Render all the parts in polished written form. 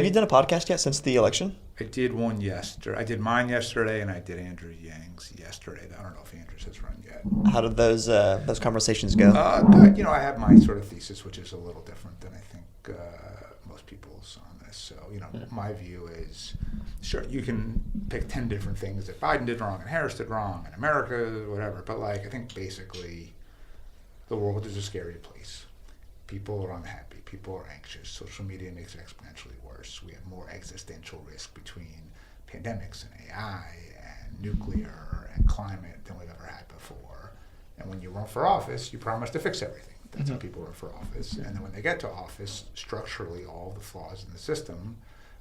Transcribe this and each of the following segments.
Have you done a podcast yet since the election? I did one yesterday. I did mine yesterday, and I did Andrew Yang's yesterday. I don't know if Andrew's has run yet. How did those conversations go? Good. I have my sort of thesis, which is a little different than I think most people's on this. So, my view is, sure, you can pick 10 different things that Biden did wrong and Harris did wrong and America, whatever. But, I think basically the world is a scary place. People are unhappy. People are anxious. Social media makes it exponentially worse. We have more existential risk between pandemics and AI and nuclear and climate than we've ever had before. And when you run for office, you promise to fix everything. That's how people run for office. And then when they get to office, structurally, all the flaws in the system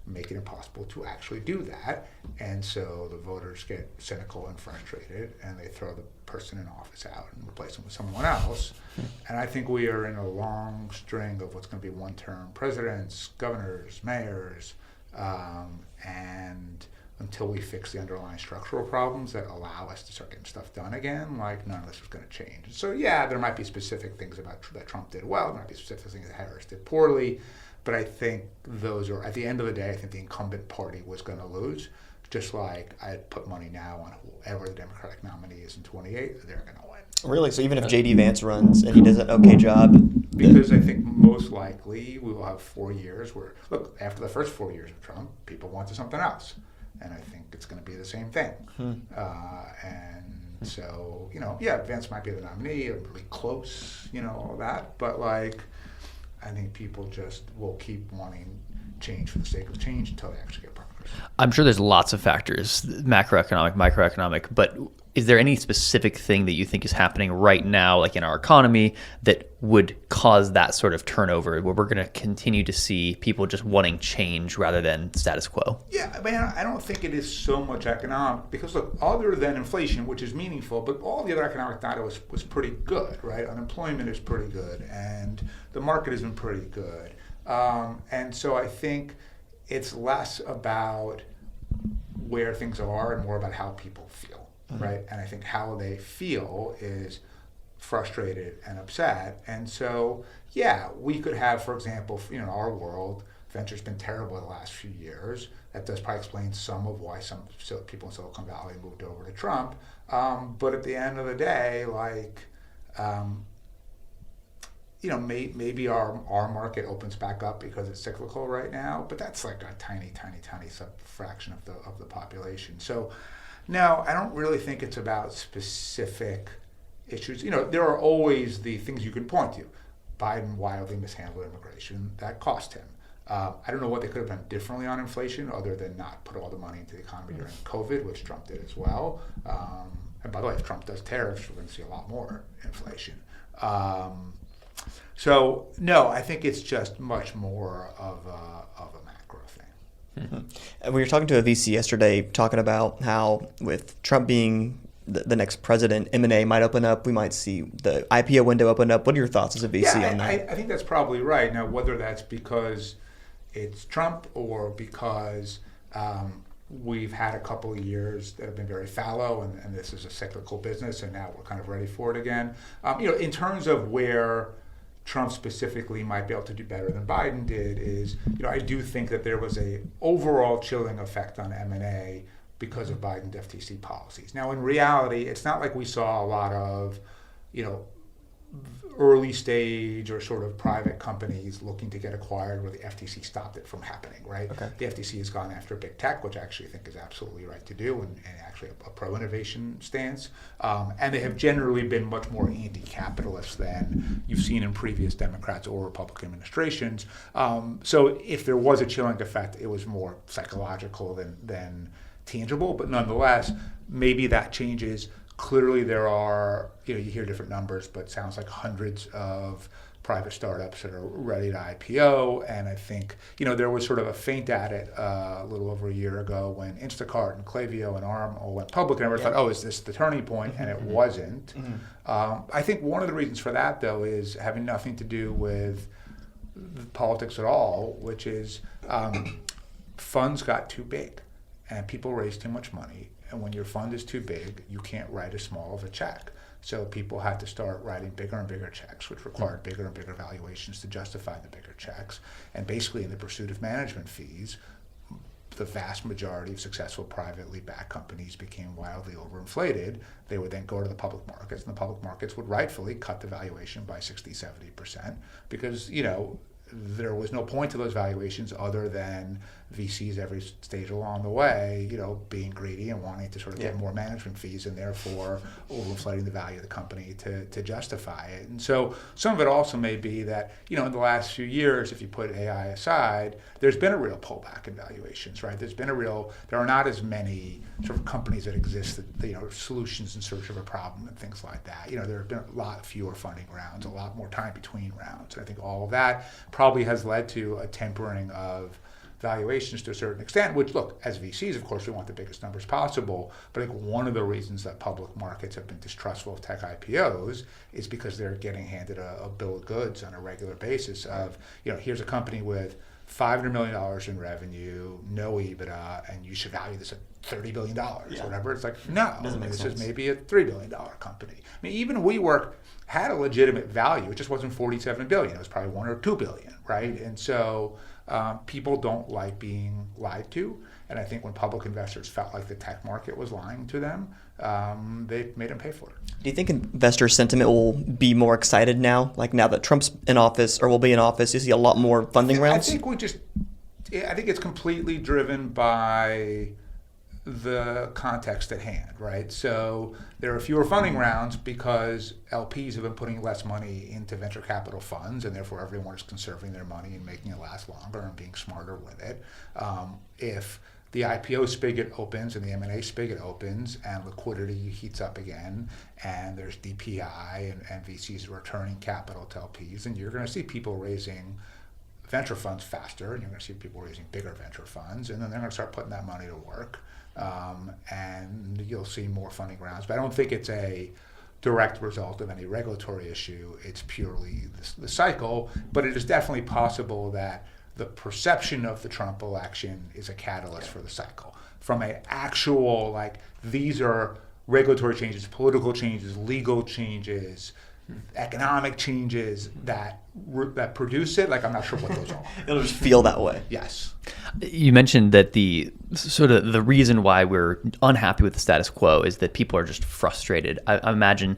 make it impossible to actually do that. And so the voters get cynical and frustrated, and they throw the person in office out and replace them with someone else. And I think we are in a long string of what's going to be one-term presidents, governors, mayors, and until we fix the underlying structural problems that allow us to start getting stuff done again, none of this is going to change. So yeah, there might be specific things about that Trump did well, there might be specific things that Harris did poorly, but I think those are, at the end of the day, I think the incumbent party was going to lose. Just like I'd put money now on whoever the Democratic nominee is in 28, they're going to win. Really? So even if J.D. Vance runs and he does an okay job? Because I think most likely we will have 4 years where, look, after the first 4 years of Trump, people wanted something else. And I think it's going to be the same thing. So, Vance might be the nominee, really close, all that. But, I think people just will keep wanting change for the sake of change until they actually get progress. I'm sure there's lots of factors, macroeconomic, microeconomic, but is there any specific thing that you think is happening right now, in our economy, that would cause that sort of turnover, where we're going to continue to see people just wanting change rather than status quo? Yeah, I don't think it is so much economic, because look, other than inflation, which is meaningful, but all the other economic data was pretty good, right? Unemployment is pretty good, and the market has been pretty good. And so I think it's less about where things are and more about how people feel, right? And I think how they feel is frustrated and upset. And so, yeah, we could have, for example, in our world, venture's been terrible the last few years. That does probably explain some of why some people in Silicon Valley moved over to Trump. But at the end of the day, maybe our market opens back up because it's cyclical right now, but that's a tiny fraction of the population. So, no, I don't really think it's about specific issues. There are always the things you can point to. Biden wildly mishandled immigration. That cost him. I don't know what they could have done differently on inflation other than not put all the money into the economy during COVID, which Trump did as well. And by the way, if Trump does tariffs, we're going to see a lot more inflation. So, no, I think it's just much more of a macro thing. We were talking to a VC yesterday talking about how with Trump being the next president, M&A might open up. We might see the IPO window open up. What are your thoughts as a VC on that? I think that's probably right. Now, whether that's because it's Trump or because we've had a couple of years that have been very fallow and this is a cyclical business and now we're kind of ready for it again. In terms of where Trump specifically might be able to do better than Biden did is, I do think that there was a overall chilling effect on M&A because of Biden's FTC policies. Now, in reality, it's not like we saw a lot of, early stage or sort of private companies looking to get acquired where the FTC stopped it from happening, right? Okay. The FTC has gone after big tech, which I actually think is absolutely right to do and actually a pro-innovation stance. And they have generally been much more anti-capitalist than you've seen in previous Democrats or Republican administrations. So if there was a chilling effect, it was more psychological than tangible, but nonetheless, maybe that changes. Clearly there are, you hear different numbers, but it sounds like hundreds of private startups that are ready to IPO. And I think, there was sort of a feint at it a little over a year ago when Instacart and Klaviyo and Arm all went public and everyone thought, is this the turning point? And it wasn't. I think one of the reasons for that, though, is having nothing to do with politics at all, which is funds got too big and people raised too much money. And when your fund is too big, you can't write as small of a check. So people had to start writing bigger and bigger checks, which required bigger and bigger valuations to justify the bigger checks. And basically, in the pursuit of management fees, the vast majority of successful privately backed companies became wildly overinflated. They would then go to the public markets, and the public markets would rightfully cut the valuation by 60, 70%, because, there was no point to those valuations other than VCs every stage along the way, being greedy and wanting to sort of get more management fees, and therefore overinflating the value of the company to justify it. And so some of it also may be that, in the last few years, if you put AI aside, there's been a real pullback in valuations, right? There are not as many sort of companies that exist that, solutions in search of a problem and things like that. There have been a lot fewer funding rounds, a lot more time between rounds. And I think all of that probably has led to a tempering of valuations to a certain extent, which, look, as VCs, of course, we want the biggest numbers possible. But I think one of the reasons that public markets have been distrustful of tech IPOs is because they're getting handed a bill of goods on a regular basis of, here's a company with $500 million in revenue, no EBITDA, and you should value this at $30 billion or whatever. It's like, no, this is maybe a $3 billion company. I mean, even WeWork had a legitimate value. It just wasn't $47 billion. It was probably $1 or $2 billion, right? And so people don't like being lied to. And I think when public investors felt like the tech market was lying to them, they made them pay for it. Do you think investor sentiment will be more excited now? Like now that Trump's in office or will be in office, you see a lot more funding rounds? I think it's completely driven by the context at hand, right? So there are fewer funding rounds because LPs have been putting less money into venture capital funds, and therefore everyone is conserving their money and making it last longer and being smarter with it. If the IPO spigot opens and the M&A spigot opens and liquidity heats up again and there's DPI and VCs returning capital to LPs, and you're going to see people raising venture funds faster, and you're going to see people raising bigger venture funds, and then they're going to start putting that money to work. And you'll see more funding rounds. But I don't think it's a direct result of any regulatory issue. It's purely the cycle. But it is definitely possible that the perception of the Trump election is a catalyst for the cycle. From an actual, these are regulatory changes, political changes, legal changes, economic changes that produce it, I'm not sure what those are. It'll just feel that way. Yes. You mentioned that the reason why we're unhappy with the status quo is that people are just frustrated. I imagine,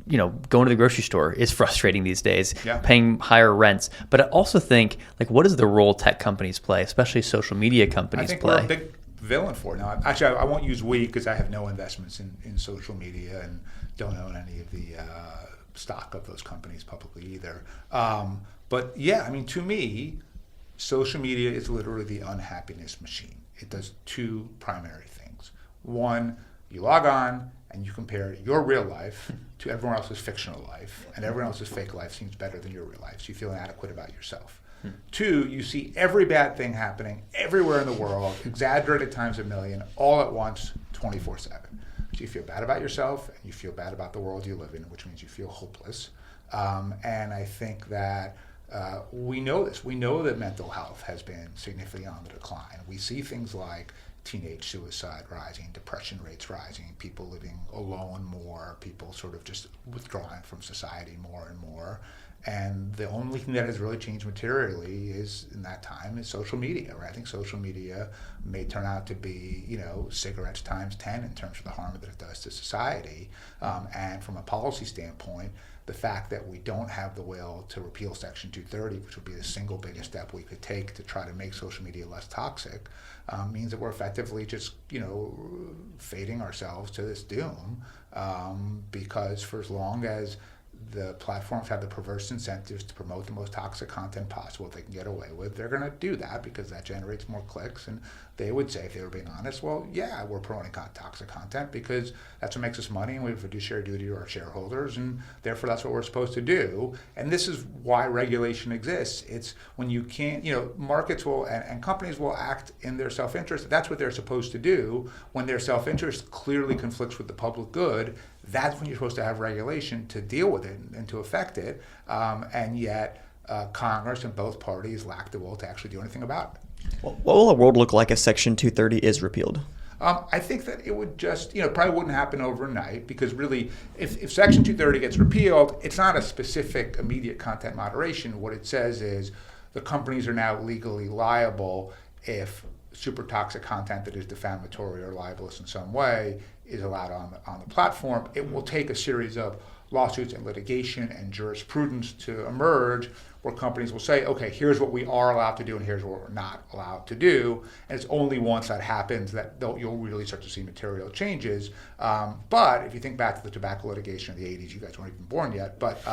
going to the grocery store is frustrating these days, paying higher rents. But I also think, what is the role tech companies play, especially social media companies play? We're a big villain for it now. Actually, I won't use we because I have no investments in social media and don't own any of the stock of those companies publicly either. But yeah, to me, social media is literally the unhappiness machine. It does two primary things. One, you log on and you compare your real life to everyone else's fictional life, and everyone else's fake life seems better than your real life, so you feel inadequate about yourself. Two, you see every bad thing happening everywhere in the world, exaggerated times a million, all at once, 24/7. So you feel bad about yourself, and you feel bad about the world you live in, which means you feel hopeless. And I think that we know this. We know that mental health has been significantly on the decline. We see things like teenage suicide rising, depression rates rising, people living alone more, people sort of just withdrawing from society more and more. And the only thing that has really changed materially is in that time is social media, right? I think social media may turn out to be, cigarettes times 10 in terms of the harm that it does to society. And from a policy standpoint, the fact that we don't have the will to repeal Section 230, which would be the single biggest step we could take to try to make social media less toxic, means that we're effectively just, fating ourselves to this doom. Because for as long as the platforms have the perverse incentives to promote the most toxic content possible they can get away with, they're going to do that because that generates more clicks. And they would say, if they were being honest, well, yeah, we're promoting toxic content because that's what makes us money, and we have a fiduciary duty to our shareholders, and therefore that's what we're supposed to do. And this is why regulation exists. It's when you can't, markets will and companies will act in their self-interest. That's what they're supposed to do. When their self-interest clearly conflicts with the public good, that's when you're supposed to have regulation to deal with it and to affect it. And yet Congress and both parties lack the will to actually do anything about it. What will the world look like if Section 230 is repealed? I think that it would just, probably wouldn't happen overnight, because really, if Section 230 gets repealed, it's not a specific immediate content moderation. What it says is the companies are now legally liable if super toxic content that is defamatory or libelous in some way is allowed on the platform. It will take a series of lawsuits and litigation and jurisprudence to emerge where companies will say, okay, here's what we are allowed to do and here's what we're not allowed to do. And it's only once that happens that you'll really start to see material changes. But if you think back to the tobacco litigation in the 80s, you guys weren't even born yet, but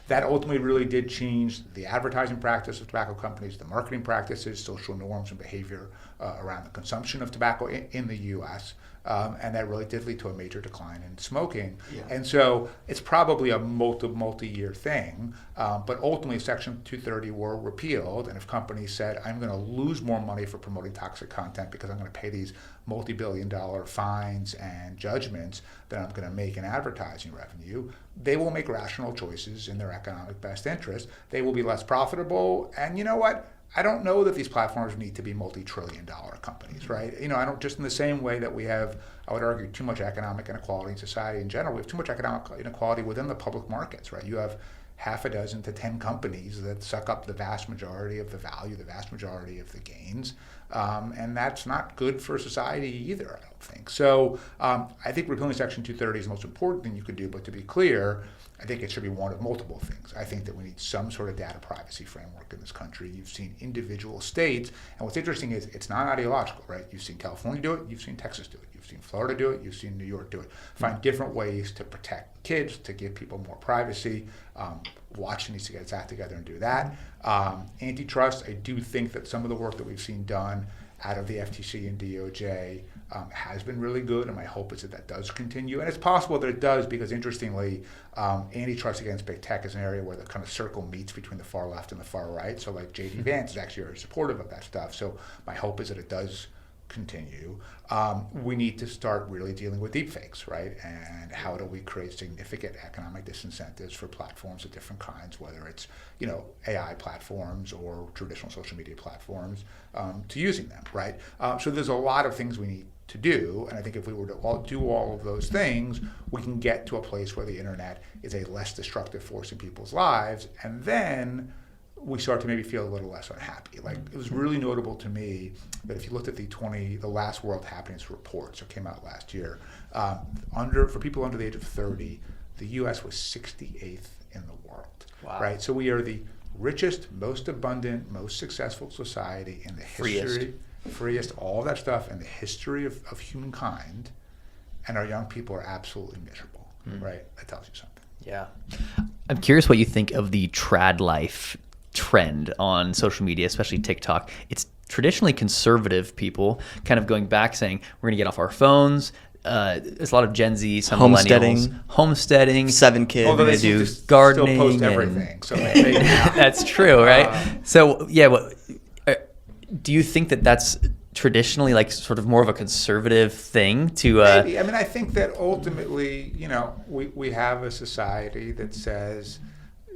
that ultimately really did change the advertising practice of tobacco companies, the marketing practices, social norms and behavior around the consumption of tobacco in the U.S., and that really did lead to a major decline in smoking. Yeah. And so it's probably a multi-year thing, but ultimately Section 230 were repealed, and if companies said, I'm going to lose more money for promoting toxic content because I'm going to pay these multi-billion-dollar fines and judgments that I'm going to make in advertising revenue, they will make rational choices in their economic best interest. They will be less profitable, and you know what? I don't know that these platforms need to be multi-trillion-dollar companies, right? I don't, just in the same way that we have, I would argue, too much economic inequality in society in general, we have too much economic inequality within the public markets, right? You have half a dozen to 10 companies that suck up the vast majority of the value, the vast majority of the gains, and that's not good for society either, I don't think. So I think repealing Section 230 is the most important thing you could do, but to be clear, I think it should be one of multiple things. I think that we need some sort of data privacy framework in this country. You've seen individual states, and what's interesting is it's not ideological, right? You've seen California do it, you've seen Texas do it, you've seen Florida do it, you've seen New York do it. Find different ways to protect kids, to give people more privacy. Washington needs to get its act together and do that. Antitrust, I do think that some of the work that we've seen done out of the FTC and DOJ has been really good, and my hope is that that does continue. And it's possible that it does because, interestingly, antitrust against big tech is an area where the kind of circle meets between the far left and the far right. So like J.D. Vance is actually very supportive of that stuff. So my hope is that it does continue. We need to start really dealing with deepfakes, right? And how do we create significant economic disincentives for platforms of different kinds, whether it's AI platforms or traditional social media platforms, to using them, right? So there's a lot of things we need to do, and I think if we were to do all of those things, we can get to a place where the internet is a less destructive force in people's lives, and then we start to maybe feel a little less unhappy. Like, it was really notable to me that if you looked at the last World Happiness Report, so it came out last year, for people under the age of 30, the U.S. was 68th in the world. Wow. Right? So we are the richest, most abundant, most successful society in the history, freest, all that stuff in the history of humankind, and our young people are absolutely miserable, right? That tells you something. Yeah. I'm curious what you think of the trad life trend on social media, especially TikTok. It's traditionally conservative people kind of going back saying, we're going to get off our phones. There's a lot of Gen Z, some millennials. Homesteading. 7 kids. Although they do gardening. Still post everything. So that's true, right? So, yeah, do you think that that's traditionally like sort of more of a conservative thing to maybe. I mean, I think that ultimately, we have a society that says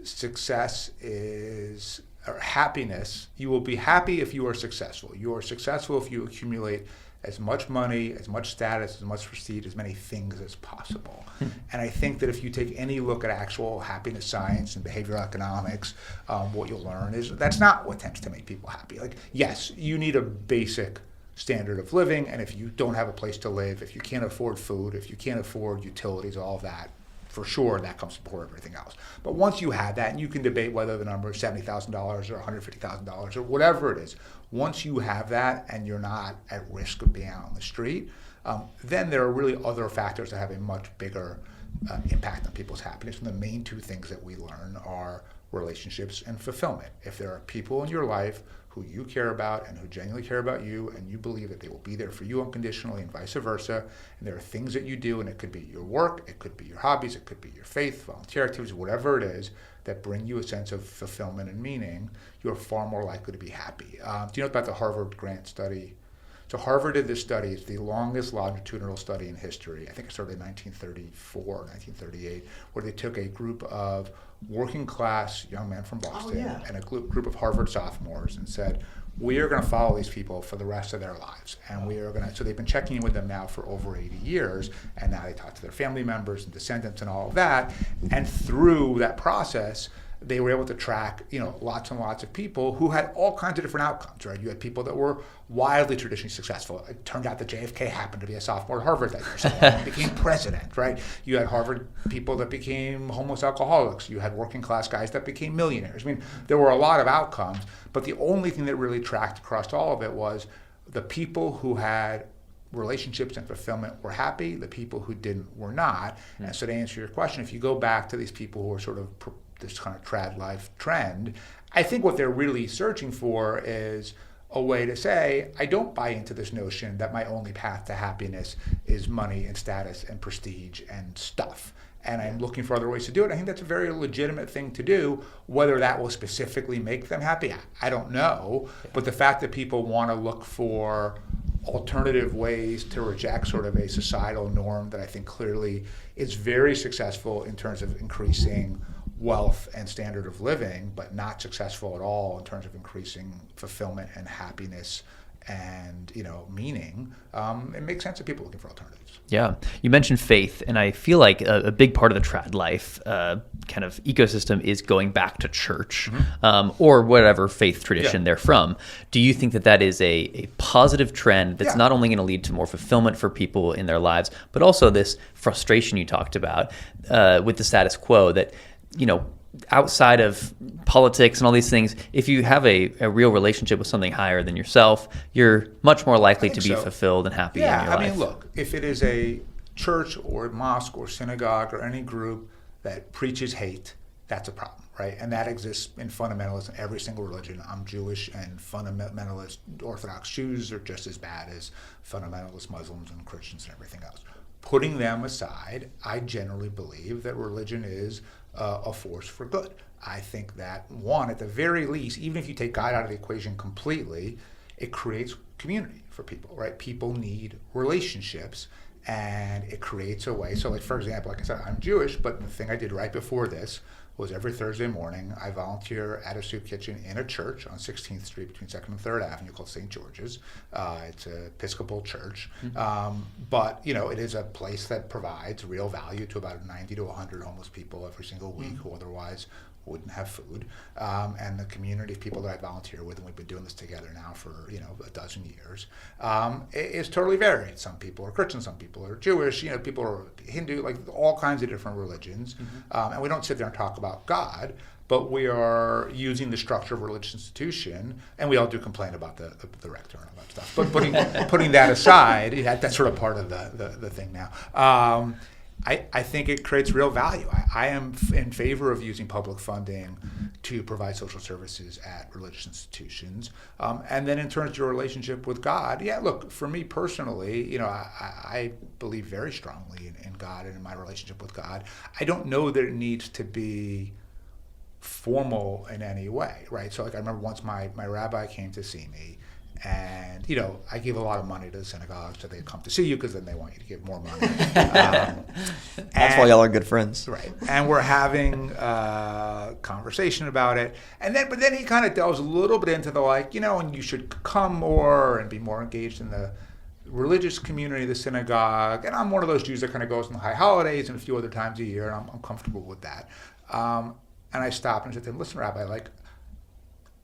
success is, or happiness, you will be happy if you are successful. You are successful if you accumulate as much money, as much status, as much prestige, as many things as possible. And I think that if you take any look at actual happiness science and behavioral economics, what you'll learn is that's not what tends to make people happy. Like, yes, you need a basic standard of living, and if you don't have a place to live, if you can't afford food, if you can't afford utilities, all of that, for sure, that comes before everything else. But once you have that, and you can debate whether the number is $70,000 or $150,000 or whatever it is, once you have that and you're not at risk of being out on the street, then there are really other factors that have a much bigger impact on people's happiness. And the main two things that we learn are relationships and fulfillment. If there are people in your life who you care about and who genuinely care about you, and you believe that they will be there for you unconditionally and vice versa, and there are things that you do, and it could be your work, it could be your hobbies, it could be your faith, volunteer activities, whatever it is, that bring you a sense of fulfillment and meaning, you're far more likely to be happy. Do you know about the Harvard grant study? So Harvard did this study. It's the longest longitudinal study in history. I think it started in 1934 or 1938, where they took a group of working class young men from Boston and a group of Harvard sophomores and said, we are going to follow these people for the rest of their lives. And we are going to, so they've been checking in with them now for over 80 years. And now they talk to their family members and descendants and all of that. And through that process, they were able to track, lots and lots of people who had all kinds of different outcomes, right? You had people that were wildly traditionally successful. It turned out that JFK happened to be a sophomore at Harvard that year, so he became president, right? You had Harvard people that became homeless alcoholics. You had working class guys that became millionaires. I mean, there were a lot of outcomes, but the only thing that really tracked across all of it was the people who had relationships and fulfillment were happy, the people who didn't were not. And so to answer your question, if you go back to these people who are sort of this kind of trad life trend, I think what they're really searching for is a way to say, I don't buy into this notion that my only path to happiness is money and status and prestige and stuff. And I'm looking for other ways to do it. I think that's a very legitimate thing to do. Whether that will specifically make them happy, I don't know. But the fact that people want to look for alternative ways to reject sort of a societal norm that I think clearly is very successful in terms of increasing wealth and standard of living, but not successful at all in terms of increasing fulfillment and happiness and meaning. It makes sense that people are looking for alternatives. Yeah, you mentioned faith, and I feel like a big part of the trad life kind of ecosystem is going back to church, or whatever faith tradition they're from. Do you think that that is a positive trend that's not only going to lead to more fulfillment for people in their lives, but also this frustration you talked about with the status quo that, outside of politics and all these things, if you have a real relationship with something higher than yourself, you're much more likely to be fulfilled and happy in your life. I mean, look, if it is a church or a mosque or synagogue or any group that preaches hate, that's a problem, right? And that exists in fundamentalists in every single religion. I'm Jewish, and fundamentalist Orthodox Jews are just as bad as fundamentalist Muslims and Christians and everything else. Putting them aside, I generally believe that religion is a force for good. I think that, one, at the very least, even if you take God out of the equation completely, it creates community for people, right? People need relationships, and it creates a way. So, like, for example, like I said, I'm Jewish, but the thing I did right before this was every Thursday morning, I volunteer at a soup kitchen in a church on 16th Street between 2nd and 3rd Avenue called St. George's. It's an Episcopal church. But, it is a place that provides real value to about 90 to 100 homeless people every single week who otherwise wouldn't have food. And the community of people that I volunteer with, and we've been doing this together now for, a dozen years, is totally varied. Some people are Christian, some people are Jewish, people are Hindu, like all kinds of different religions. And we don't sit there and talk about God, but we are using the structure of a religious institution, and we all do complain about the rector and all that stuff. But putting that aside, that's sort of part of the thing now. I think it creates real value. I am in favor of using public funding to provide social services at religious institutions. And then in terms of your relationship with God, look, for me personally, I believe very strongly in God and in my relationship with God. I don't know that it needs to be formal in any way, right? So, like, I remember once my rabbi came to see me, and, I give a lot of money to the synagogue so they come to see you because then they want you to give more money. That's why y'all are good friends. Right. And we're having a conversation about it. But then he kind of delves a little bit into the and you should come more and be more engaged in the religious community of the synagogue. And I'm one of those Jews that kind of goes on the high holidays and a few other times a year, and I'm comfortable with that. And I stopped and said to him, listen, Rabbi,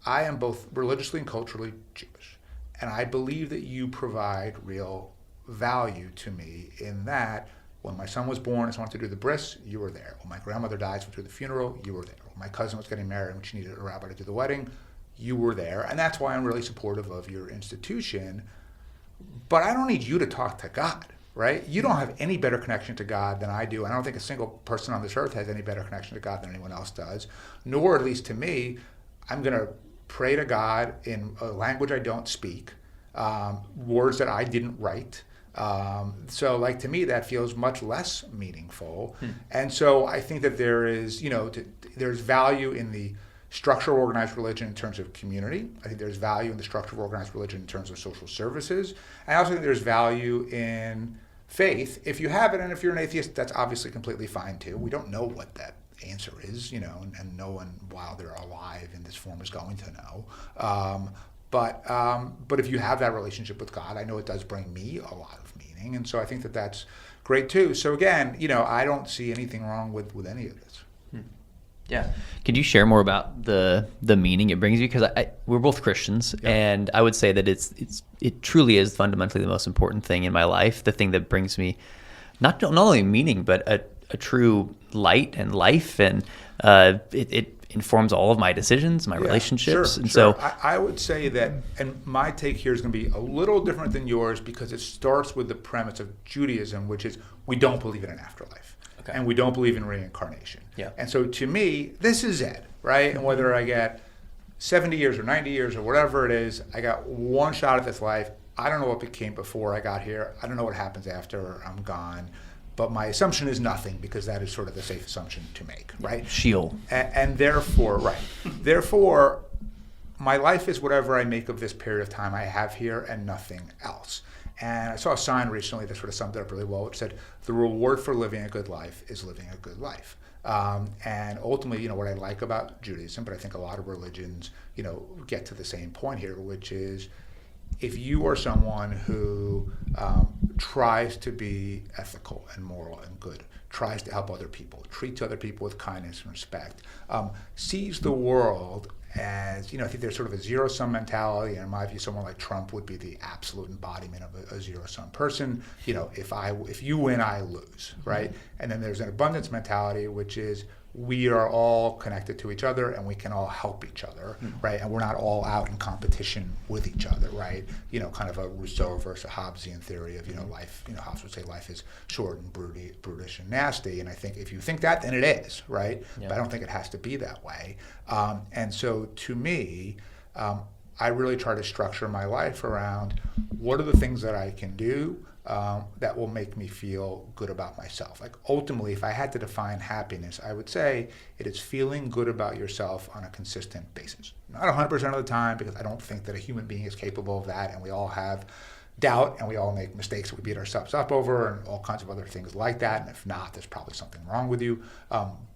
I am both religiously and culturally Jewish. And I believe that you provide real value to me in that when my son was born and wanted to do the bris, you were there. When my grandmother died, so to do the funeral, you were there. When my cousin was getting married and she needed a rabbi to do the wedding, you were there. And that's why I'm really supportive of your institution. But I don't need you to talk to God, right? You don't have any better connection to God than I do. And I don't think a single person on this earth has any better connection to God than anyone else does. Nor, at least to me, I'm going to pray to God in a language I don't speak, words that I didn't write. So, to me, that feels much less meaningful. And so I think that there is, there's value in the structure of organized religion in terms of community. I think there's value in the structure of organized religion in terms of social services. I also think there's value in faith. If you have it, and if you're an atheist, that's obviously completely fine too. We don't know what that answer is, and no one while they're alive in this form is going to know. But if you have that relationship with God, I know it does bring me a lot of meaning, and so I think that that's great too. So again, I don't see anything wrong with any of this. Yeah. Could you share more about the meaning it brings you? Because we're both Christians, and I would say that it truly is fundamentally the most important thing in my life. The thing that brings me not only meaning, but a true light and life, and it informs all of my decisions, my relationships. Sure, and sure. so I would say that, and my take here is going to be a little different than yours because it starts with the premise of Judaism, which is we don't believe in an afterlife. Okay. And we don't believe in reincarnation. Yeah. And so to me, this is it, right? And whether I get 70 years or 90 years or whatever it is, I got one shot at this life. I don't know what became before I got here. I don't know what happens after I'm gone. But my assumption is nothing because that is sort of the safe assumption to make, right? Sheol. And therefore, right. Therefore, my life is whatever I make of this period of time I have here and nothing else. And I saw a sign recently that sort of summed it up really well, which said, the reward for living a good life is living a good life. And ultimately, what I like about Judaism, but I think a lot of religions, get to the same point here, which is if you are someone who tries to be ethical and moral and good, tries to help other people, treats other people with kindness and respect, sees the world as, I think there's sort of a zero-sum mentality, and in my view, someone like Trump would be the absolute embodiment of a zero-sum person. If you win, I lose, right? Mm-hmm. And then there's an abundance mentality, which is we are all connected to each other and we can all help each other, right? And we're not all out in competition with each other, right? Kind of a Rousseau versus Hobbesian theory of, life, Hobbes would say life is short and brutish and nasty. And I think if you think that, then it is, right? Yeah. But I don't think it has to be that way. And so to me, I really try to structure my life around what are the things that I can do that will make me feel good about myself. Like ultimately, if I had to define happiness, I would say it is feeling good about yourself on a consistent basis. Not 100% of the time, because I don't think that a human being is capable of that, and we all have doubt, and we all make mistakes that we beat ourselves up over, and all kinds of other things like that. And if not, there's probably something wrong with you.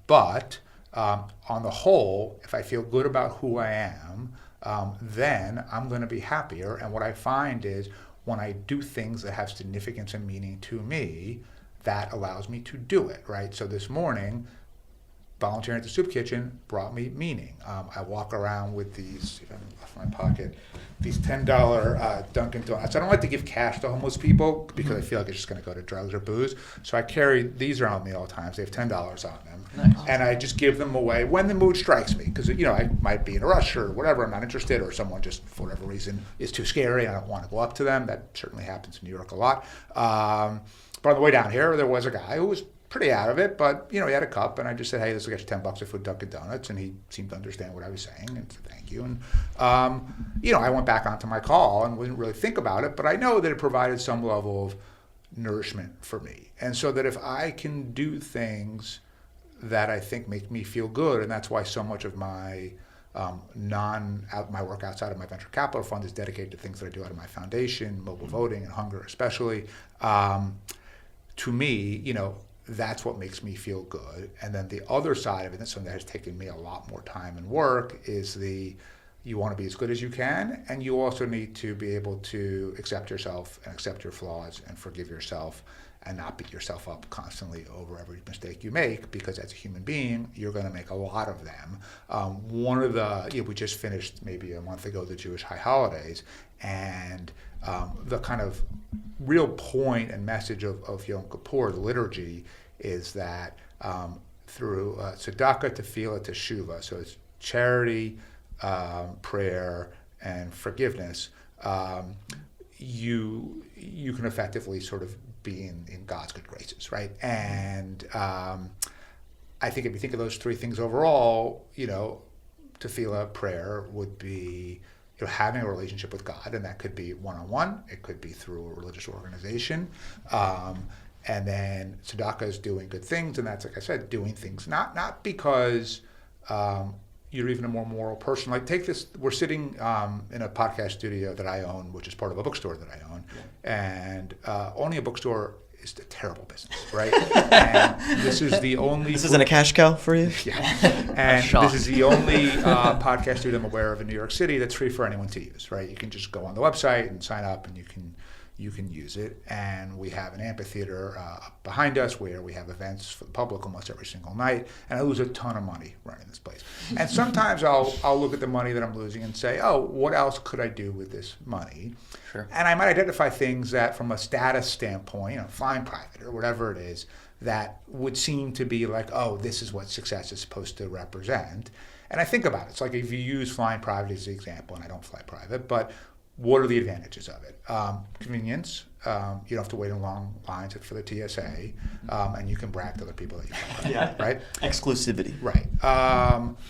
But on the whole, if I feel good about who I am, then I'm going to be happier. And what I find is when I do things that have significance and meaning to me, that allows me to do it, right? So this morning, volunteering at the soup kitchen brought me meaning. I walk around with these, if I left my pocket, these $10 Dunkin' Donuts. I don't like to give cash to homeless people because I feel like it's just going to go to drugs or booze. So I carry these around with me all the time. They have $10 on them. Nice. And I just give them away when the mood strikes me. Because, I might be in a rush or whatever, I'm not interested, or someone just, for whatever reason, is too scary. I don't want to go up to them. That certainly happens in New York a lot. But on the way down here, there was a guy who was pretty out of it, but he had a cup, and I just said, "Hey, this will get you $10 for Dunkin' Donuts," and he seemed to understand what I was saying, and said thank you. And I went back onto my call and didn't really think about it, but I know that it provided some level of nourishment for me, and so that if I can do things that I think make me feel good, and that's why so much of my my work outside of my venture capital fund is dedicated to things that I do out of my foundation, mobile voting and hunger especially. To me, that's what makes me feel good. And then the other side of it, and something that has taken me a lot more time and work, is you want to be as good as you can, and you also need to be able to accept yourself and accept your flaws and forgive yourself and not beat yourself up constantly over every mistake you make, because as a human being, you're going to make a lot of them. One of the, we just finished maybe a month ago the Jewish high holidays, and the kind of real point and message of Yom Kippur, the liturgy, is that through tzedakah, tefillah, teshuvah, so it's charity, prayer, and forgiveness, you can effectively sort of be in God's good graces, right? And I think if you think of those three things overall, tefillah, prayer, would be having a relationship with God, and that could be one-on-one, it could be through a religious organization, and then tzedakah is doing good things, and that's, like I said, doing things not because you're even a more moral person. Like, take this, we're sitting in a podcast studio that I own, which is part of a bookstore that I own, and owning a bookstore is a terrible business, right? And this is the only. This isn't a cash cow for you? Yeah. And this is the only podcast studio I'm aware of in New York City that's free for anyone to use, right? You can just go on the website and sign up, and you can use it. And we have an amphitheater behind us where we have events for the public almost every single night. And I lose a ton of money running this place. And sometimes I'll look at the money that I'm losing and say, oh, what else could I do with this money? Sure. And I might identify things that from a status standpoint, flying private or whatever it is, that would seem to be like, oh, this is what success is supposed to represent. And I think about it. It's like if you use flying private as the example, and I don't fly private, but what are the advantages of it? Convenience. You don't have to wait in long lines for the TSA, and you can brag to other people that you fly private, right? Exclusivity. Right.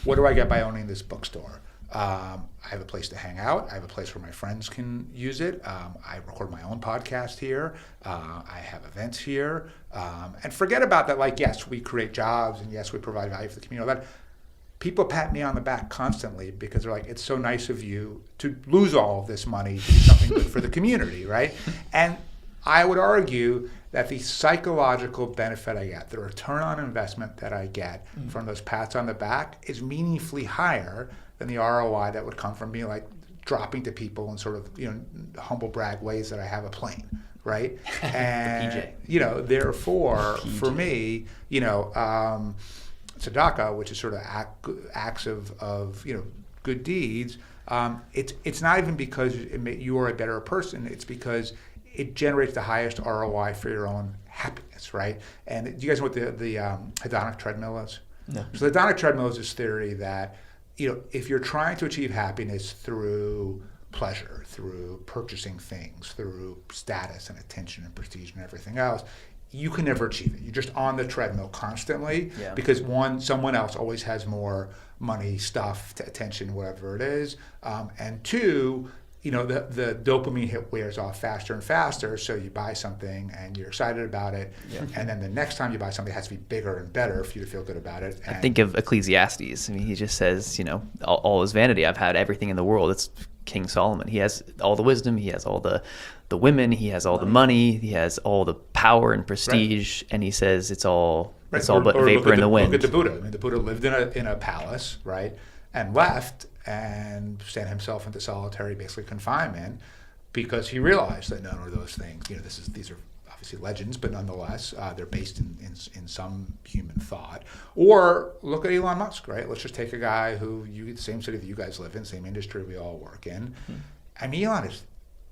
What do I get by owning this bookstore? I have a place to hang out. I have a place where my friends can use it. I record my own podcast here. I have events here. And forget about that, like, yes, we create jobs, and yes, we provide value for the community. All that. People pat me on the back constantly because they're like, it's so nice of you to lose all of this money to do something good for the community, right? And I would argue that the psychological benefit I get, the return on investment that I get from those pats on the back is meaningfully higher than the ROI that would come from me like dropping to people in sort of, humble brag ways that I have a plane, right? And, therefore, for me, tzedakah, which is sort of acts of good deeds, it's not even because you are a better person. It's because it generates the highest ROI for your own happiness, right? And do you guys know what the hedonic treadmill is? No. So the hedonic treadmill is this theory that if you're trying to achieve happiness through pleasure, through purchasing things, through status and attention and prestige and everything else, you can never achieve it. You're just on the treadmill constantly because someone else always has more money, stuff, attention, whatever it is. And two, the dopamine hit wears off faster and faster. So you buy something and you're excited about it. Yeah. And then the next time you buy something, it has to be bigger and better for you to feel good about it. And I think of Ecclesiastes. I mean, he just says, all is vanity. I've had everything in the world. It's King Solomon. He has all the wisdom. He has all the women. He has all the money. He has all the power and prestige. Right. And he says it's all but vapor in the wind. Look at the Buddha. I mean, the Buddha lived in a palace, right, and left and sent himself into solitary, basically confinement, because he realized that none of those things. These are obviously legends, but nonetheless, they're based in some human thought. Or look at Elon Musk, right? Let's just take a guy who the same city that you guys live in, same industry we all work in. I mean, Elon is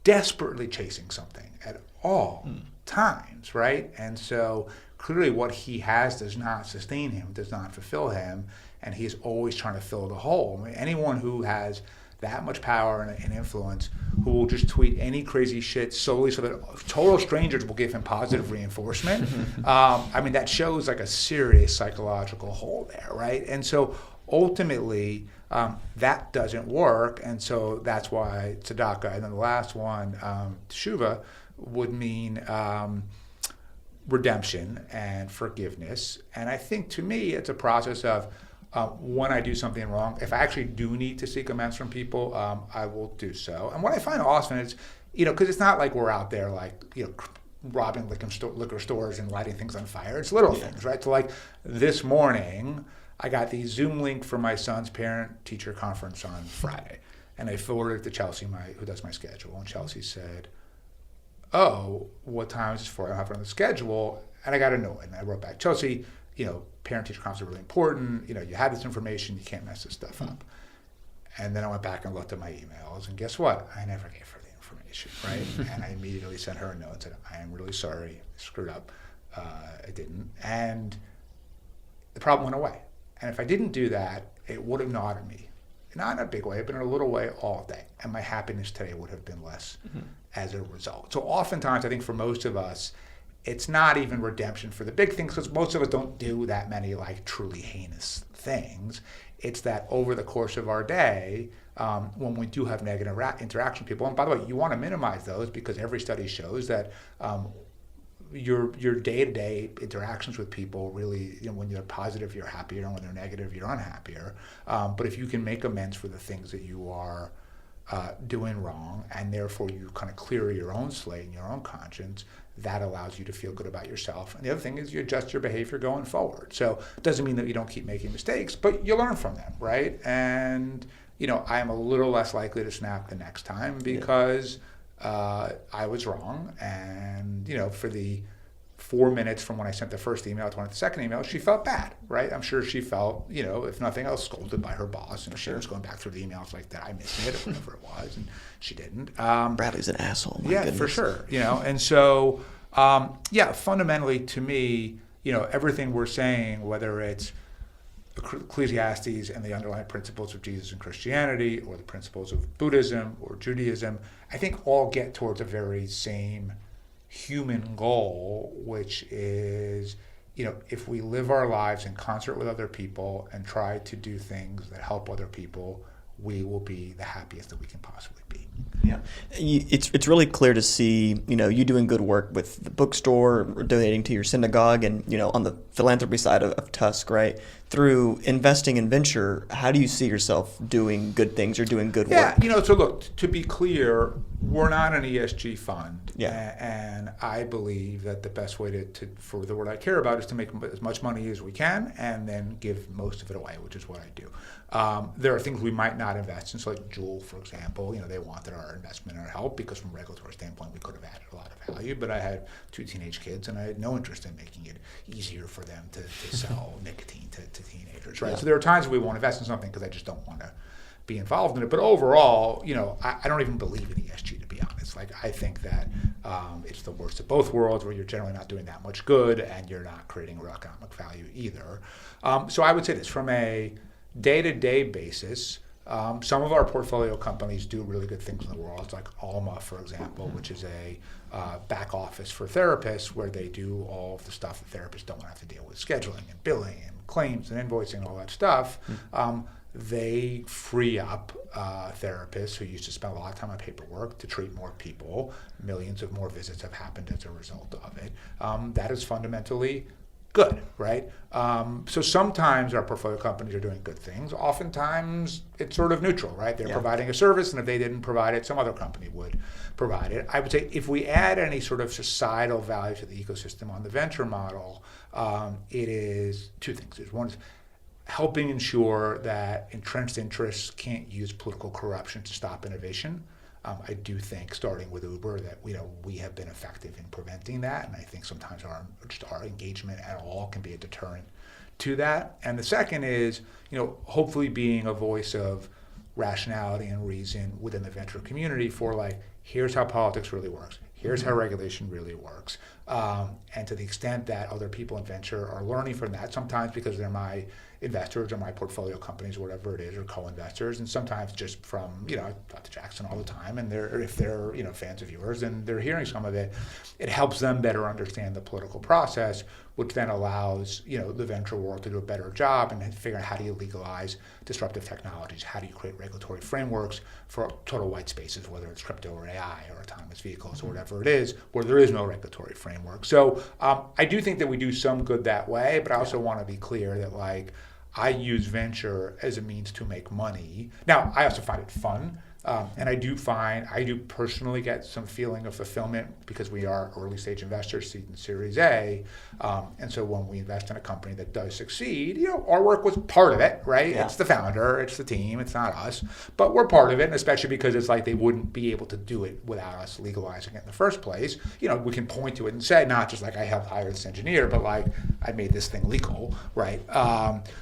desperately chasing something at all times, right? And so clearly what he has does not sustain him, does not fulfill him, and he's always trying to fill the hole. I mean, anyone who has that much power and influence, who will just tweet any crazy shit solely so that total strangers will give him positive reinforcement, that shows like a serious psychological hole there, right? And so ultimately, that doesn't work, and so that's why tzedakah. And then the last one, teshuva, would mean redemption and forgiveness. And I think to me, it's a process of when I do something wrong, if I actually do need to seek amends from people, I will do so. And what I find often is, because it's not like we're out there robbing liquor stores and lighting things on fire. It's little things, right? So like this morning, I got the Zoom link for my son's parent-teacher conference on Friday. And I forwarded it to Chelsea, who does my schedule. And Chelsea said, oh, what time is this for? I don't have it on the schedule. And I got annoyed. And I wrote back, Chelsea, parent-teacher conferences are really important. You had this information. You can't mess this stuff up. And then I went back and looked at my emails. And guess what? I never gave her the information, right? And I immediately sent her a note and said, I am really sorry. I screwed up. I didn't. And the problem went away. And if I didn't do that, it would have gnawed at me. Not in a big way, but in a little way all day. And my happiness today would have been less as a result. So oftentimes, I think for most of us, it's not even redemption for the big things, because most of us don't do that many truly heinous things. It's that over the course of our day, when we do have negative interaction with people, and by the way, you want to minimize those because every study shows that your day-to-day interactions with people really, when you're positive, you're happier, and when they're negative, you're unhappier. But if you can make amends for the things that you are doing wrong, and therefore you kind of clear your own slate and your own conscience. That allows you to feel good about yourself. And the other thing is you adjust your behavior going forward. So it doesn't mean that you don't keep making mistakes, but you learn from them, right? And I am a little less likely to snap the next time because I was wrong. And for the 4 minutes from when I sent the first email to when I sent the second email, she felt bad, right? I'm sure she felt, if nothing else, scolded by her boss. And she was going back through the emails like that. I missed it or whatever it was. And she didn't. Bradley's an asshole. My goodness. For sure. And so, fundamentally to me, everything we're saying, whether it's Ecclesiastes and the underlying principles of Jesus and Christianity, or the principles of Buddhism or Judaism, I think all get towards a very same human goal, which is, if we live our lives in concert with other people and try to do things that help other people, we will be the happiest that we can possibly be. Yeah, it's really clear to see, you doing good work with the bookstore, or donating to your synagogue, and, on the philanthropy side of Tusk, right? Through investing in venture, how do you see yourself doing good things or doing good work? Yeah, so look, to be clear, we're not an ESG fund. Yeah. And I believe that the best way for the word I care about is to make as much money as we can and then give most of it away, which is what I do. There are things we might not invest in, so like Juul, for example, they wanted our investment and our help because from a regulatory standpoint we could have added a lot of value, but I had 2 teenage kids and I had no interest in making it easier for them to sell nicotine to teenagers, right? Yeah. So there are times we won't invest in something because I just don't want to be involved in it. But overall, I don't even believe in ESG, to be honest. Like, I think that it's the worst of both worlds, where you're generally not doing that much good and you're not creating real economic value either. So I would say this, from a day-to-day basis, some of our portfolio companies do really good things in the world. It's like Alma, for example, which is a back office for therapists, where they do all of the stuff that therapists don't want to have to deal with, scheduling and billing and claims and invoicing and all that stuff. They free up therapists who used to spend a lot of time on paperwork to treat more people. Millions of more visits have happened as a result of it. That is fundamentally good, right? So sometimes our portfolio companies are doing good things. Oftentimes it's sort of neutral, right? They're providing a service, and if they didn't provide it, some other company would provide it. I would say if we add any sort of societal value to the ecosystem on the venture model, it is 2 things. There's one is helping ensure that entrenched interests can't use political corruption to stop innovation. I do think, starting with Uber, that we have been effective in preventing that, and I think sometimes our engagement at all can be a deterrent to that. And the second is, hopefully being a voice of rationality and reason within the venture community for, like, here's how politics really works, here's how regulation really works, and to the extent that other people in venture are learning from that, sometimes because they're my investors or my portfolio companies or whatever it is, or co-investors, and sometimes just from, I talk to Jackson all the time, and if they're fans of yours and they're hearing some of it, it helps them better understand the political process, which then allows the venture world to do a better job and figure out how do you legalize disruptive technologies, how do you create regulatory frameworks for total white spaces, whether it's crypto or AI or autonomous vehicles or whatever it is, where there is no regulatory framework. So I do think that we do some good that way, but I also want to be clear that, like, I use venture as a means to make money. Now, I also find it fun. And I do personally get some feeling of fulfillment because we are early stage investors, seed and Series A. And so when we invest in a company that does succeed, our work was part of it, right? Yeah. It's the founder, it's the team, it's not us, but we're part of it, and especially because it's like they wouldn't be able to do it without us legalizing it in the first place. We can point to it and say, not just like I helped hire this engineer, but like I made this thing legal, right?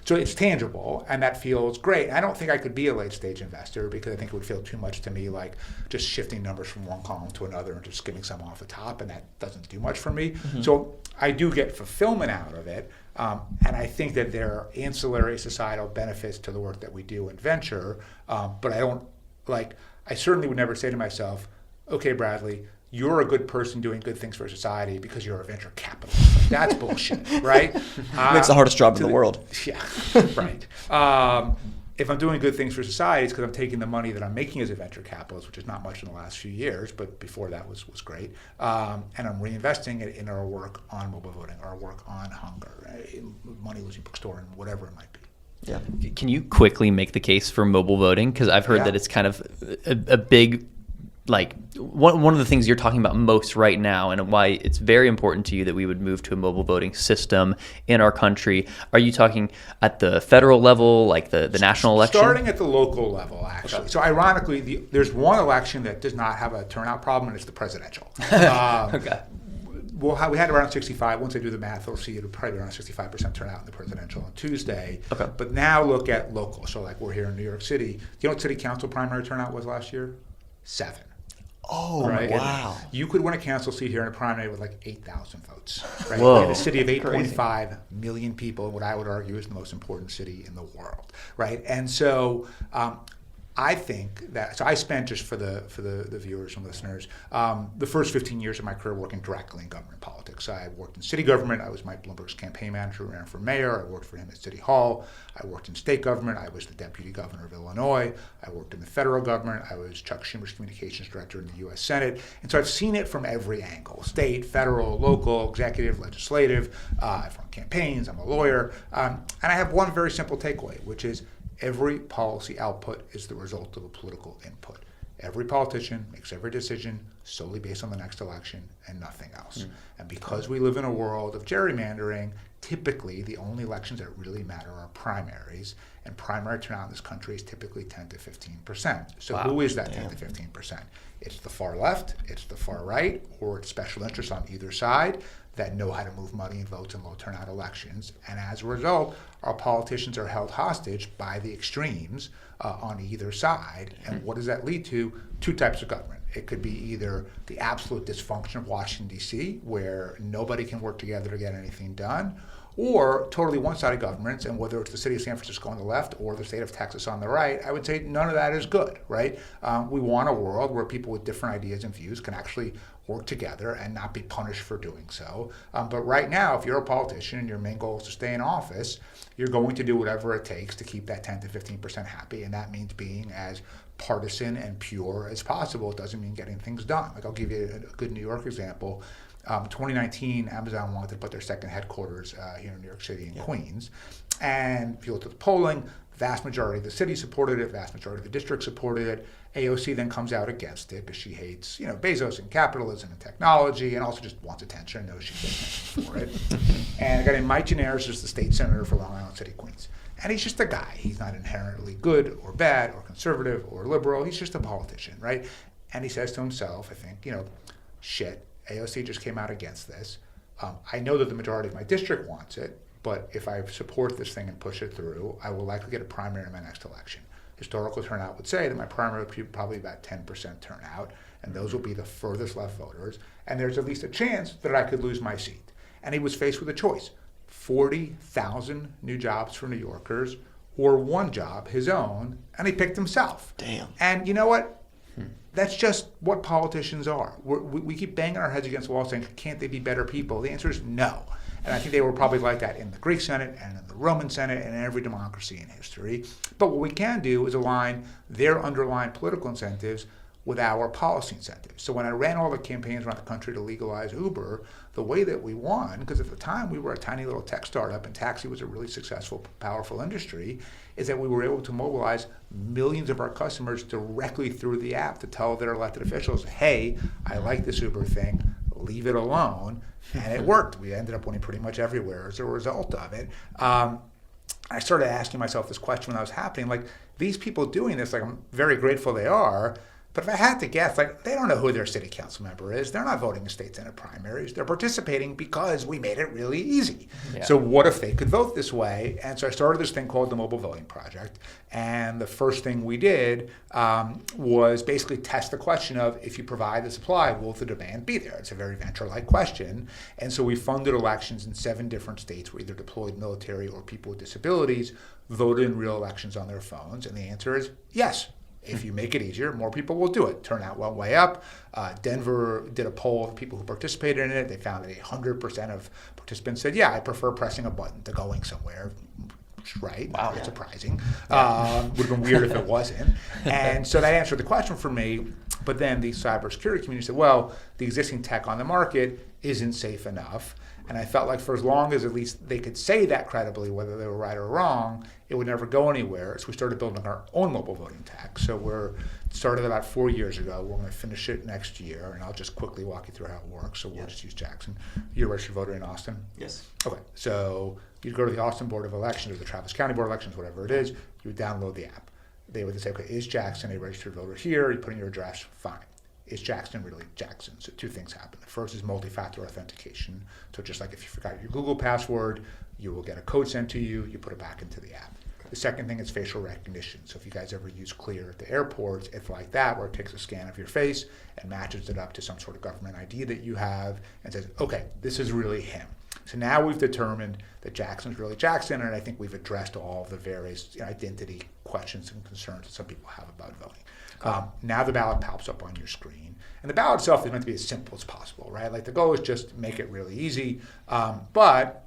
So it's tangible, and that feels great. I don't think I could be a late stage investor because I think it would feel too much to me like just shifting numbers from one column to another and just skimming some off the top, and that doesn't do much for me. Mm-hmm. So I do get fulfillment out of it, and I think that there are ancillary societal benefits to the work that we do in venture, but I certainly would never say to myself, okay, Bradley, you're a good person doing good things for society because you're a venture capitalist. Like, that's bullshit, right? It's the hardest job in the world. Yeah, right. If I'm doing good things for society, it's because I'm taking the money that I'm making as a venture capitalist, which is not much in the last few years, but before that was great, and I'm reinvesting it in our work on mobile voting, our work on hunger, money losing bookstore, and whatever it might be. Yeah. Can you quickly make the case for mobile voting? Because I've heard that it's kind of a big, like one of the things you're talking about most right now, and why it's very important to you that we would move to a mobile voting system in our country. Are you talking at the federal level, like the national election? Starting at the local level, actually. Okay. So ironically, there's one election that does not have a turnout problem, and it's the presidential. Okay. We had around 65. Once I do the math, we'll see it'll probably be around 65% turnout in the presidential on Tuesday. Okay. But now look at local. So like we're here in New York City. Do you know what city council primary turnout was last year? 7. Oh, right? wow. And you could win a council seat here in a primary with like 8,000 votes. Right? Whoa. In a city of 8.5 million people, what I would argue is the most important city in the world. Right? And so I think that, so I spent, just for the viewers and listeners, the first 15 years of my career working directly in government politics. I worked in city government. I was Mike Bloomberg's campaign manager, ran for mayor. I worked for him at City Hall. I worked in state government. I was the deputy governor of Illinois. I worked in the federal government. I was Chuck Schumer's communications director in the U.S. Senate. And so I've seen it from every angle: state, federal, local, executive, legislative. I've run campaigns. I'm a lawyer. And I have one very simple takeaway, which is every policy output is the result of a political input. Every politician makes every decision solely based on the next election and nothing else. And because we live in a world of gerrymandering, typically the only elections that really matter are primaries, and primary turnout in this country is typically 10 to 15%. So who is that 10 to 15%? It's the far left, it's the far right, or it's special interests on either side that know how to move money and votes in low turnout elections. And as a result, our politicians are held hostage by the extremes on either side. And what does that lead to? 2 types of government. It could be either the absolute dysfunction of Washington, D.C., where nobody can work together to get anything done, or totally one-sided governments, and whether it's the city of San Francisco on the left or the state of Texas on the right, I would say none of that is good, right? We want a world where people with different ideas and views can actually work together and not be punished for doing so. But right now, if you're a politician and your main goal is to stay in office, you're going to do whatever it takes to keep that 10 to 15% happy, and that means being as partisan and pure as possible. It doesn't mean getting things done. Like, I'll give you a good New York example. 2019, Amazon wanted to put their second headquarters here in New York City in Queens. And if you look at the polling, vast majority of the city supported it, vast majority of the district supported it. AOC then comes out against it because she hates, Bezos and capitalism and technology, and also just wants attention and knows she gets attention for it. And a guy named Mike Gineris is the state senator for Long Island City, Queens. And he's just a guy. He's not inherently good or bad or conservative or liberal. He's just a politician, right? And he says to himself, I think, shit, AOC just came out against this. I know that the majority of my district wants it, but if I support this thing and push it through, I will likely get a primary in my next election. Historical turnout would say that my primary would be probably about 10% turnout, and those will be the furthest left voters, and there's at least a chance that I could lose my seat. And he was faced with a choice: 40,000 new jobs for New Yorkers, or one job, his own, and he picked himself. Damn. And you know what? That's just what politicians are. We keep banging our heads against the wall saying, can't they be better people? The answer is no. And I think they were probably like that in the Greek Senate and in the Roman Senate and in every democracy in history. But what we can do is align their underlying political incentives with our policy incentives. So when I ran all the campaigns around the country to legalize Uber, the way that we won, because at the time we were a tiny little tech startup and taxi was a really successful, powerful industry, is that we were able to mobilize millions of our customers directly through the app to tell their elected officials, hey, I like this Uber thing, leave it alone. And it worked. We ended up winning pretty much everywhere as a result of it. I started asking myself this question when that was happening, like, these people doing this, like, I'm very grateful they are, but if I had to guess, like, they don't know who their city council member is. They're not voting in state senate primaries. They're participating because we made it really easy. Yeah. So what if they could vote this way? And so I started this thing called the Mobile Voting Project. And the first thing we did was basically test the question of, if you provide the supply, will the demand be there? It's a very venture-like question. And so we funded elections in 7 different states where either deployed military or people with disabilities voted in real elections on their phones. And the answer is yes. If you make it easier, more people will do it. Turnout went way up. Denver did a poll of people who participated in it. They found that 100% of participants said, yeah, I prefer pressing a button to going somewhere. Right? Wow. Not surprising. Would have been weird if it wasn't. And so that answered the question for me. But then the cybersecurity community said, well, the existing tech on the market isn't safe enough. And I felt like for as long as at least they could say that credibly, whether they were right or wrong, it would never go anywhere. So we started building our own mobile voting tax. So we're started about 4 years ago. We're going to finish it next year, and I'll just quickly walk you through how it works. So we'll just use Jackson. You're a registered voter in Austin? Yes. Okay, so you'd go to the Austin Board of Elections or the Travis County Board of Elections, whatever it is, you would download the app. They would say, okay, is Jackson a registered voter here? You put in your address, fine. Is Jackson really Jackson? So two things happen. The first is multi-factor authentication. So just like if you forgot your Google password, you will get a code sent to you, you put it back into the app. The second thing is facial recognition. So if you guys ever use Clear at the airports, it's like that, where it takes a scan of your face and matches it up to some sort of government ID that you have and says, okay, this is really him. So now we've determined that Jackson's really Jackson, and I think we've addressed all of the various identity questions and concerns that some people have about voting. Now the ballot pops up on your screen. And the ballot itself is meant to be as simple as possible, right? Like the goal is just make it really easy. But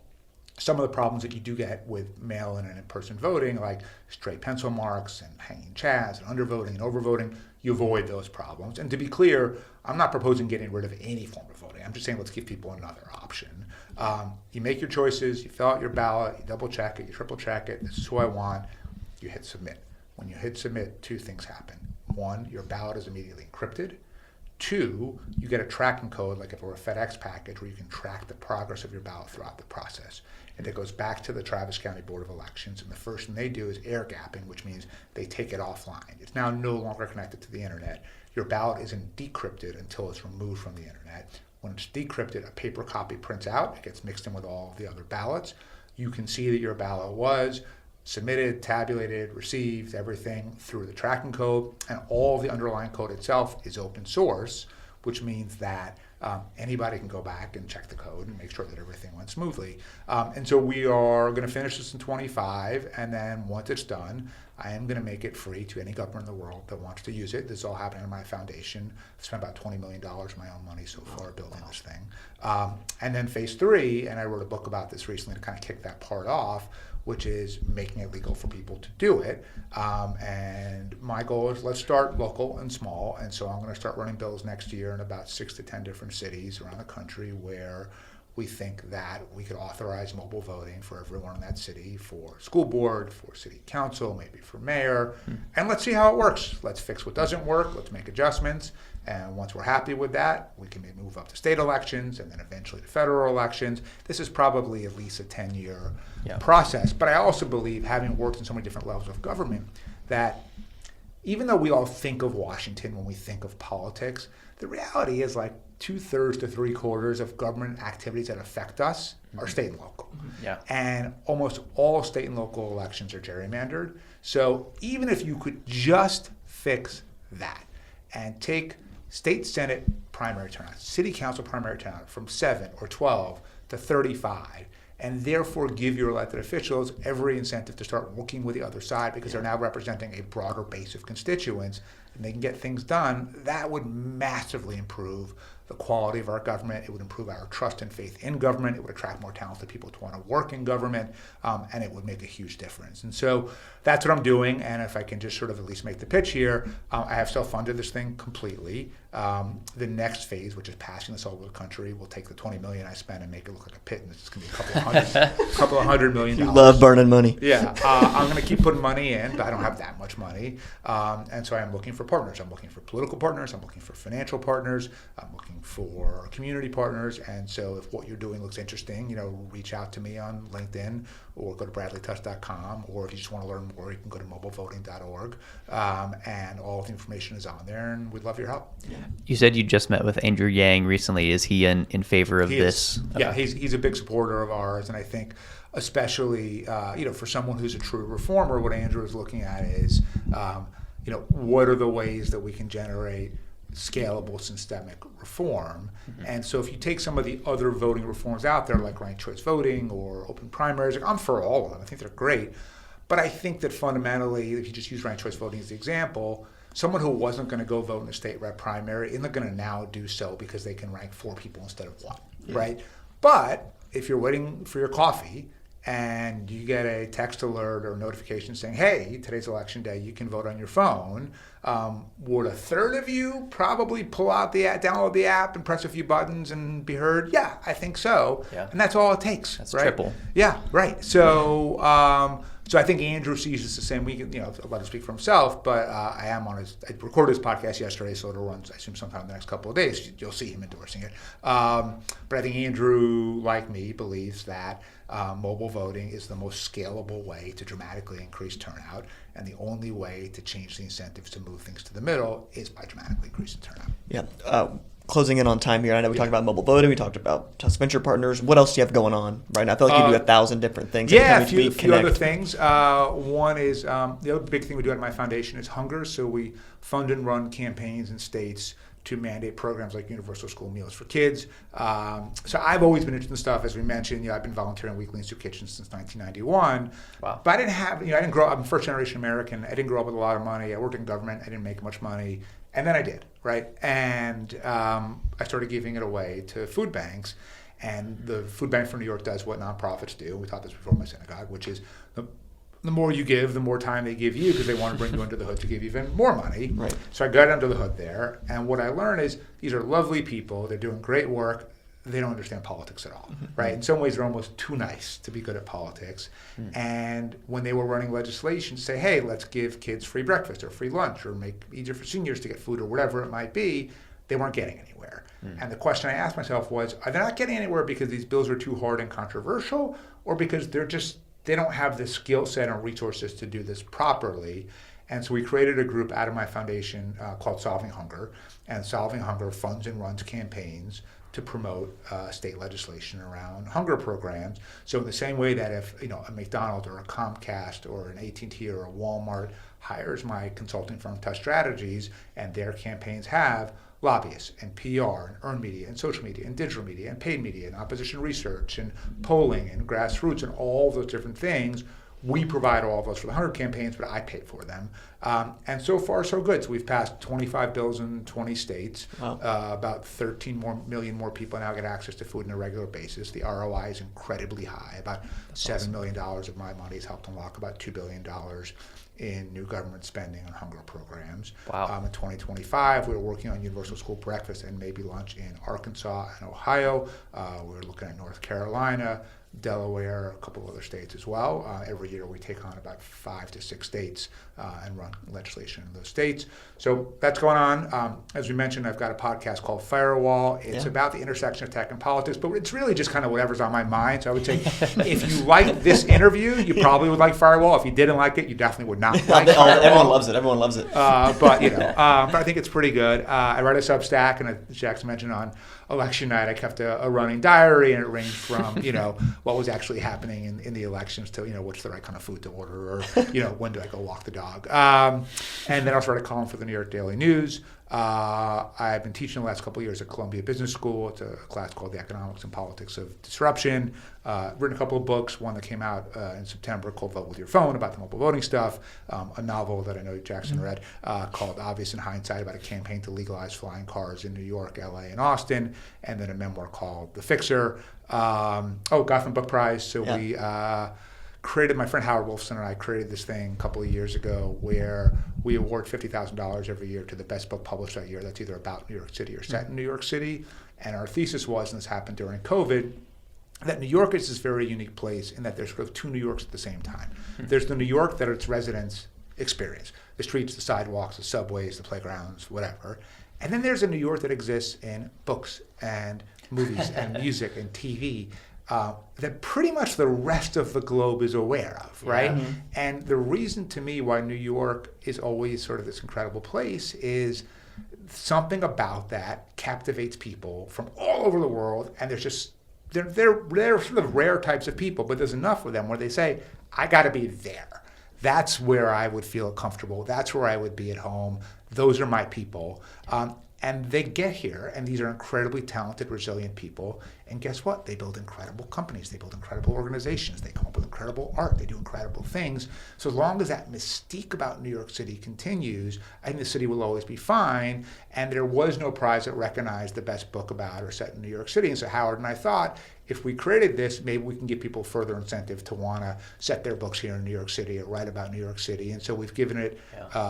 some of the problems that you do get with mail-in and in-person voting, like stray pencil marks and hanging chads and undervoting and overvoting, you avoid those problems. And to be clear, I'm not proposing getting rid of any form of voting. I'm just saying let's give people another option. You make your choices, you fill out your ballot, you double check it, you triple check it, this is who I want, you hit submit. When you hit submit, two things happen. One, your ballot is immediately encrypted. Two, you get a tracking code, like if it were a FedEx package, where you can track the progress of your ballot throughout the process. And it goes back to the Travis County Board of Elections, and the first thing they do is air gapping, which means they take it offline. It's now no longer connected to the internet. Your ballot isn't decrypted until it's removed from the internet. When it's decrypted, a paper copy prints out. It gets mixed in with all of the other ballots. You can see that your ballot was submitted, tabulated, received, everything through the tracking code, and all of the underlying code itself is open source, which means that anybody can go back and check the code and make sure that everything went smoothly. And so we are going to finish this in 25, and then once it's done, I am going to make it free to any government in the world that wants to use it. This is all happening in my foundation. I've spent about $20 million of my own money so far building this thing. And then phase 3, and I wrote a book about this recently to kind of kick that part off, which is making it legal for people to do it. And my goal is let's start local and small. And so I'm going to start running bills next year in about 6 to 10 different cities around the country where we think that we could authorize mobile voting for everyone in that city, for school board, for city council, maybe for mayor. And let's see how it works. Let's fix what doesn't work. Let's make adjustments. And once we're happy with that, we can maybe move up to state elections and then eventually to federal elections. This is probably at least a 10-year process. But I also believe, having worked in so many different levels of government, that even though we all think of Washington when we think of politics, the reality is like 2/3 to 3/4 of government activities that affect us are state and local. Yeah. And almost all state and local elections are gerrymandered. So even if you could just fix that and take state Senate primary turnout, city council primary turnout from 7 or 12 to 35, and therefore give your elected officials every incentive to start working with the other side because they're now representing a broader base of constituents and they can get things done, that would massively improve the quality of our government. It would improve our trust and faith in government. It would attract more talented people to want to work in government, and it would make a huge difference. And so that's what I'm doing. And if I can just sort of at least make the pitch here, I have self-funded this thing completely. The next phase, which is passing this all over the country, will take the $20 million I spent and make it look like a pit, and it's going to be a couple of hundred million dollars. You love burning money. Yeah, I'm going to keep putting money in, but I don't have that much money. And so I'm looking for partners. I'm looking for political partners. I'm looking for financial partners. I'm looking for community partners. And so if what you're doing looks interesting, reach out to me on LinkedIn or go to bradleytusk.com. Or if you just want to learn more, you can go to mobilevoting.org. And all of the information is on there, and we'd love your help. You said you just met with Andrew Yang recently. Is he in favor of this? Yeah, he's a big supporter of ours, and I think especially for someone who's a true reformer, what Andrew is looking at is what are the ways that we can generate scalable systemic reform. And so if you take some of the other voting reforms out there, like ranked choice voting or open primaries, I'm for all of them. I think they're great. But I think that fundamentally, if you just use ranked choice voting as the example, someone who wasn't going to go vote in a state rep primary isn't going to now do so because they can rank 4 people instead of 1, right? But if you're waiting for your coffee and you get a text alert or notification saying, hey, today's election day, you can vote on your phone, would a third of you probably pull out download the app and press a few buttons and be heard? Yeah, I think so. Yeah. And that's all it takes. That's right? triple. Yeah, right. So so I think Andrew sees this the same way. I'll let him speak for himself, but I recorded his podcast yesterday, so it'll run, I assume, sometime in the next couple of days. You'll see him endorsing it. But I think Andrew, like me, believes that mobile voting is the most scalable way to dramatically increase turnout, and the only way to change the incentives to move things to the middle is by dramatically increasing turnout. Yeah. Closing in on time here. I know we talked about mobile voting. We talked about Tusk Venture Partners. What else do you have going on right now? I feel like you do 1,000 different things. Yeah, a few other things. One is the other big thing we do at my foundation is hunger. So we fund and run campaigns in states to mandate programs like universal school meals for kids. So I've always been interested in stuff. As we mentioned, I've been volunteering weekly in soup kitchens since 1991. Wow. But I didn't grow up. I'm first generation American. I didn't grow up with a lot of money. I worked in government. I didn't make much money. And then I did, right? And I started giving it away to food banks. And the food bank for New York does what nonprofits do. We taught this before in my synagogue, which is the more you give, the more time they give you because they want to bring you under the hood to give even more money. Right. So I got under the hood there. And what I learned is these are lovely people. They're doing great work. They don't understand politics at all, right? In some ways, they're almost too nice to be good at politics. And when they were running legislation to say, hey, let's give kids free breakfast or free lunch or make it easier for seniors to get food or whatever it might be, they weren't getting anywhere. And the question I asked myself was, are they not getting anywhere because these bills are too hard and controversial, or because they don't have the skill set and resources to do this properly? And so we created a group out of my foundation called Solving Hunger. And Solving Hunger funds and runs campaigns to promote state legislation around hunger programs. So in the same way that if a McDonald's or a Comcast or an AT&T or a Walmart hires my consulting firm Tusk Strategies, and their campaigns have lobbyists and PR and earned media and social media and digital media and paid media and opposition research and polling and grassroots and all those different things, we provide all of those for the hunger campaigns, but I pay for them. And so far, so good. So we've passed 25 bills in 20 states. Wow. About 13 million more people now get access to food on a regular basis. The ROI is incredibly high. About $7 million of my money has helped unlock about $2 billion in new government spending on hunger programs. Wow. In 2025, we're working on universal school breakfast and maybe lunch in Arkansas and Ohio. We're looking at North Carolina, Delaware, a couple of other states as well. Every year we take on about 5 to 6 states and run legislation in those states. So that's going on. As we mentioned, I've got a podcast called Firewall. It's about the intersection of tech and politics, but it's really just kind of whatever's on my mind. So I would say if you liked this interview, you probably would like Firewall. If you didn't like it, you definitely would not like Firewall. Everyone loves it. Everyone loves it. But I think it's pretty good. I write a Substack, and as Jackson mentioned, on election night, I kept a running diary, and it ranged from what was actually happening in the elections to what's the right kind of food to order, or when do I go walk the dog. And then I also write a column for the New York Daily News. I've been teaching the last couple of years at Columbia Business School. It's a class called The Economics and Politics of Disruption. Written a couple of books, one that came out in September called Vote With Your Phone, about the mobile voting stuff, a novel that I know Jackson read called Obvious in Hindsight, about a campaign to legalize flying cars in New York, LA, and Austin, and then a memoir called The Fixer. Goffman Book Prize. So we created, my friend Howard Wolfson and I created this thing a couple of years ago where we award $50,000 every year to the best book published that year that's either about New York City or set in New York City. And our thesis was, and this happened during COVID, that New York is this very unique place in that there's sort of two New Yorks at the same time. There's the New York that its residents experience, the streets, the sidewalks, the subways, the playgrounds, whatever. And then there's a New York that exists in books and movies and music and TV that pretty much the rest of the globe is aware of, right? Yeah. And the reason to me why New York is always sort of this incredible place is something about that captivates people from all over the world, and there's just they're sort of rare types of people, but there's enough of them where they say, I got to be there. That's where I would feel comfortable. That's where I would be at home. Those are my people. And they get here, and these are incredibly talented, resilient people. And guess what? They build incredible companies. They build incredible organizations. They come up with incredible art. They do incredible things. So as long as that mystique about New York City continues, I think the city will always be fine. And there was no prize that recognized the best book about or set in New York City. And so Howard and I thought, if we created this, maybe we can give people further incentive to want to set their books here in New York City or write about New York City. And so we've given it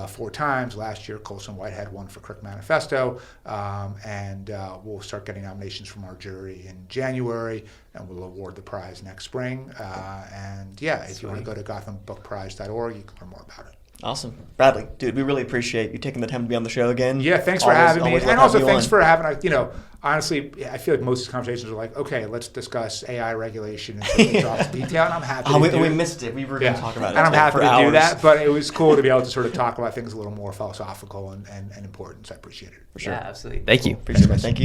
4 times. Last year, Colson Whitehead won for Crick Manifesto. And we'll start getting nominations from our jury in January, and we'll award the prize next spring. And yeah, if you want to go to gothambookprize.org, you can learn more about it. Awesome. Bradley, dude, we really appreciate you taking the time to be on the show again. Yeah, thanks for having me. And also thanks for having, honestly, I feel like most of the conversations are like, okay, let's discuss AI regulation and drops detail, and I'm happy to do we missed it. We were going to talk about it. And I'm happy for to hours. do that, but it was cool to be able to sort of talk about things a little more philosophical and important, so I appreciate it. For sure. Yeah, absolutely. Thank you. Appreciate it. Thank you.